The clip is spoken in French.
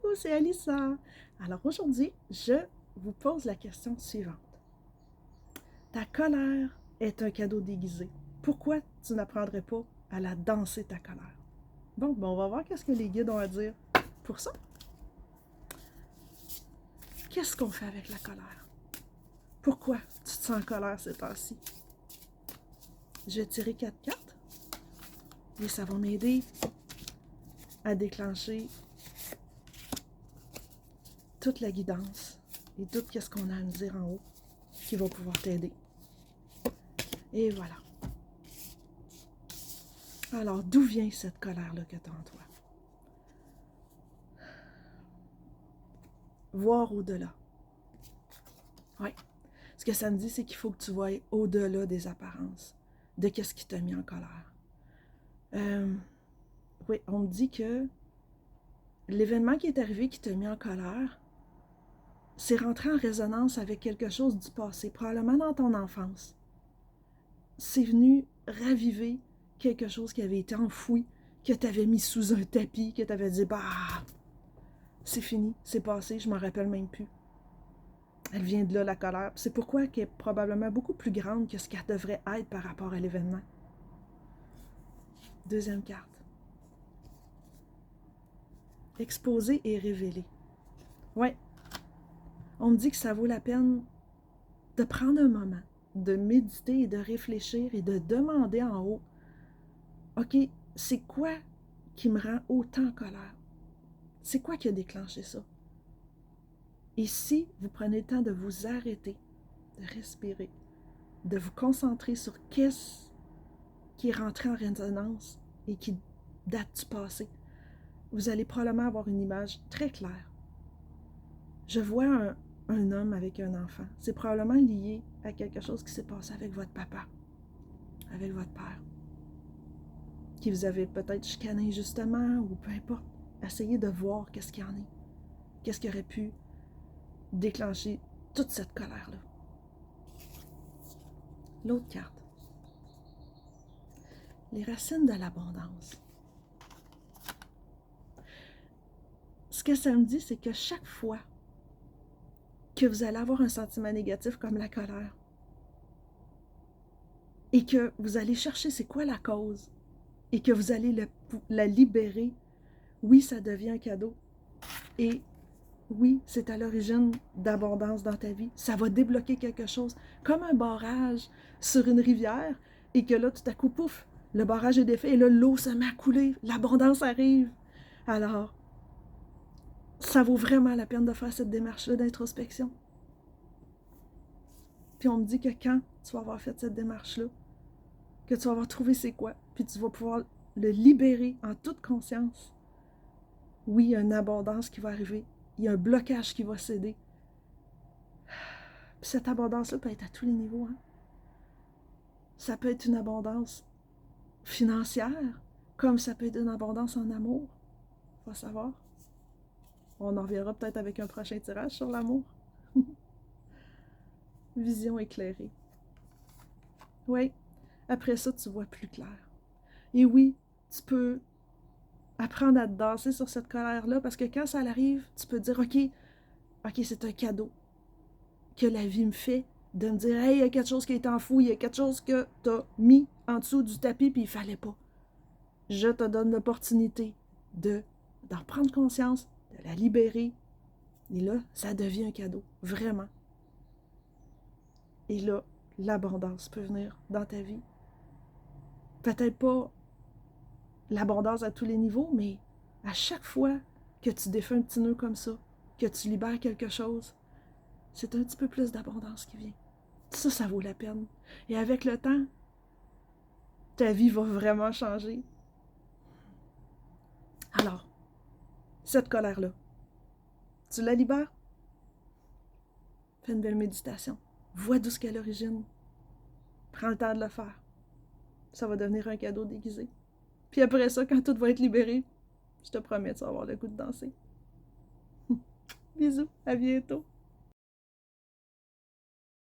Coucou, c'est Alissa. Alors aujourd'hui, je vous pose la question suivante. Ta colère est un cadeau déguisé. Pourquoi tu n'apprendrais pas à la danser, ta colère? Bon, on va voir qu'est-ce que les guides ont à dire pour ça. Qu'est-ce qu'on fait avec la colère? Pourquoi tu te sens en colère ces temps-ci? Je vais tirer 4 cartes et ça va m'aider à déclencher toute la guidance et tout ce qu'on a à nous dire en haut qui va pouvoir t'aider. Et voilà. Alors, d'où vient cette colère-là que tu as en toi? Voir au-delà. Oui. Ce que ça me dit, c'est qu'il faut que tu voies au-delà des apparences, de qu'est-ce qui t'a mis en colère. Oui, on me dit que l'événement qui est arrivé qui t'a mis en colère, c'est rentré en résonance avec quelque chose du passé, probablement dans ton enfance. C'est venu raviver quelque chose qui avait été enfoui, que tu avais mis sous un tapis, que tu avais dit, bah, c'est fini, c'est passé, je m'en rappelle même plus. Elle vient de là, la colère. C'est pourquoi elle est probablement beaucoup plus grande que ce qu'elle devrait être par rapport à l'événement. Deuxième carte. Exposer et révéler. Ouais. On me dit que ça vaut la peine de prendre un moment, de méditer et de réfléchir et de demander en haut, OK, c'est quoi qui me rend autant en colère? C'est quoi qui a déclenché ça? Et si vous prenez le temps de vous arrêter, de respirer, de vous concentrer sur qu'est-ce qui est rentré en résonance et qui date du passé, vous allez probablement avoir une image très claire. Je vois un homme avec un enfant. C'est probablement lié à quelque chose qui s'est passé avec votre papa, avec votre père, qui vous avait peut-être chicané injustement ou peu importe. Essayez de voir qu'est-ce qu'il y en est. Qu'est-ce qui aurait pu déclencher toute cette colère-là. L'autre carte. Les racines de l'abondance. Ce que ça me dit, c'est que chaque fois que vous allez avoir un sentiment négatif comme la colère et que vous allez chercher c'est quoi la cause et que vous allez la libérer, oui, ça devient un cadeau. Et oui, c'est à l'origine d'abondance dans ta vie. Ça va débloquer quelque chose, comme un barrage sur une rivière et que là, tout à coup, pouf, le barrage est défait et là, l'eau se met à couler, l'abondance arrive. Alors, ça vaut vraiment la peine de faire cette démarche-là d'introspection. Puis on me dit que quand tu vas avoir fait cette démarche-là, que tu vas avoir trouvé c'est quoi, puis tu vas pouvoir le libérer en toute conscience. Oui, il y a une abondance qui va arriver. Il y a un blocage qui va céder. Puis cette abondance-là peut être à tous les niveaux. Hein? Ça peut être une abondance financière, comme ça peut être une abondance en amour. Il faut savoir. On en reviendra peut-être avec un prochain tirage sur l'amour. Vision éclairée. Oui, après ça, tu vois plus clair. Et oui, tu peux apprendre à te danser sur cette colère-là, parce que quand ça arrive, tu peux dire, OK, c'est un cadeau que la vie me fait, de me dire, hey, il y a quelque chose qui est enfoui, il y a quelque chose que tu as mis en dessous du tapis, puis il fallait pas. Je te donne l'opportunité d'en prendre conscience, de la libérer, et là, ça devient un cadeau, vraiment. Et là, l'abondance peut venir dans ta vie. Peut-être pas l'abondance à tous les niveaux, mais à chaque fois que tu défais un petit nœud comme ça, que tu libères quelque chose, c'est un petit peu plus d'abondance qui vient. Ça vaut la peine. Et avec le temps, ta vie va vraiment changer. Alors, cette colère-là, tu la libères? Fais une belle méditation. Vois d'où ce qu'est l'origine. Prends le temps de le faire. Ça va devenir un cadeau déguisé. Puis après ça, quand tout va être libéré, je te promets, tu vas avoir le goût de danser. Bisous, à bientôt.